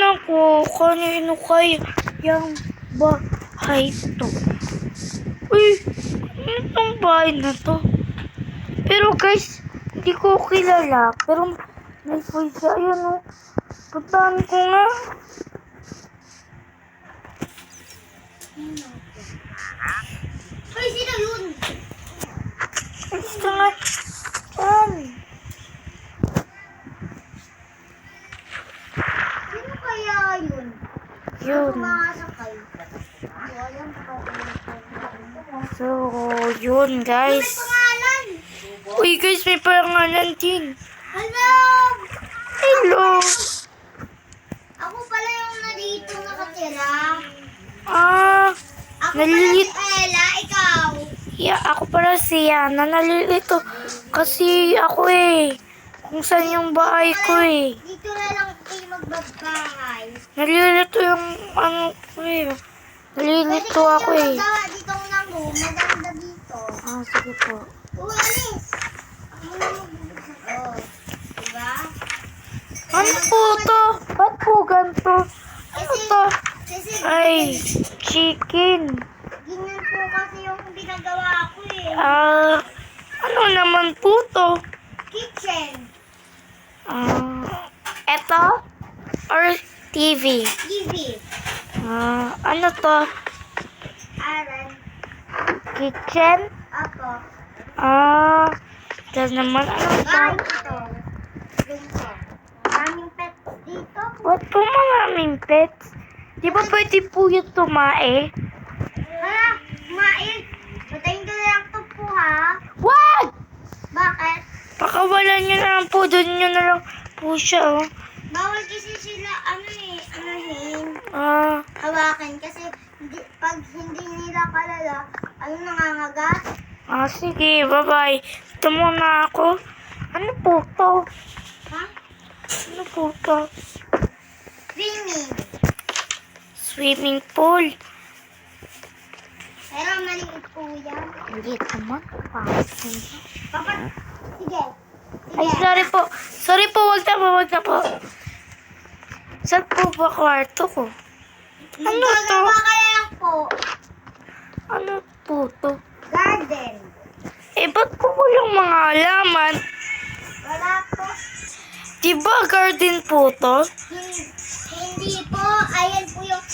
Tingnan ko, kanino kaya yung bahay to. Uy, ano tong bahay na to? Pero guys, hindi ko kilala. Pero may voice siya. Ayun o. Puntahan ko nga. Hoy, sino yun? Gusto nga. Saan? Sino kaya yun? Yun. Sumakasakay. Alam ko. So, yun guys. May pangalan. Uy guys, may pangalan din. Hello. Hello. Ako pala yung nandito nakatira. Ako pala Nalilit. si Ella, ikaw. Yeah, ako pala si Yana. Nalilito. Kasi ako kung saan yung bahay ko Dito na lang kayo magbabay. Nalilito yung ano ko Nalilito ako Magawa dito ng room. Maganda dito. Sige po. Uy, alis. Oh, diba? Ano po to? Ba't po ganito? Ano to? Kasi Ay, chicken. ganyan po kasi yung ginagawa ko Ano naman po to? Kitchen. Eto? Or TV? TV. Ano to? Aran. Kitchen? Ako. Ito naman, ano to? Bahay ito. Ganito. Maraming pet dito. Ba't po maraming pets? Di ba pwede po yung tumae? Hala, kumain. Patayin ko na lang ito po ha. Wag! Bakit? Pakawalan nyo na lang po. Doon nyo na lang po siya, Bawal kasi sila, anahin. Hawakan kasi pag hindi nila kalala, nangangagat. Sige. Bye-bye. Ito muna ako. Ano po to? Ha? Ano po to? Swimming. Swimming pool. Pero maliit po yan. Hindi naman. Papa, sige. Ay, sorry po. Sorry po. Wag na po. Saan po ba kwarto ko? Ano to? Gagawa ka na lang po. Ano po to? Garden. Ba't po walang mga halaman? Wala po. Diba garden po to? Hindi po. Ayan po yung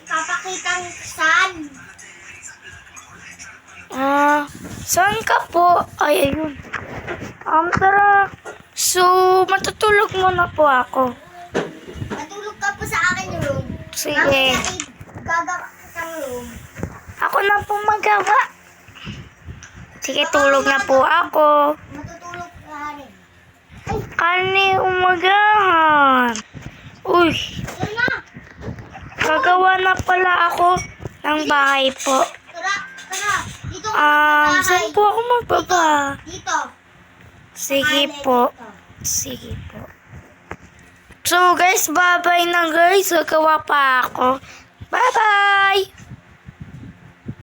papakitang sand. Saan ka po? Ay, ayun. Tara. So, matutulog muna po ako. Matulog ka po sa akin room. Sige. Mamaya gagawa kitang room. Ako na po magawa. Sige, tulog na po ako. Matutulog ka rin. Kani umagahan. Uy, Yan na. gagawa na pala ako ng bahay po. Tara. Dito ka magbabahay. Saan po ako magbaba? Dito. Sige po. Sige po. So guys, bye-bye na guys. Gagawa pa ako. Bye-bye!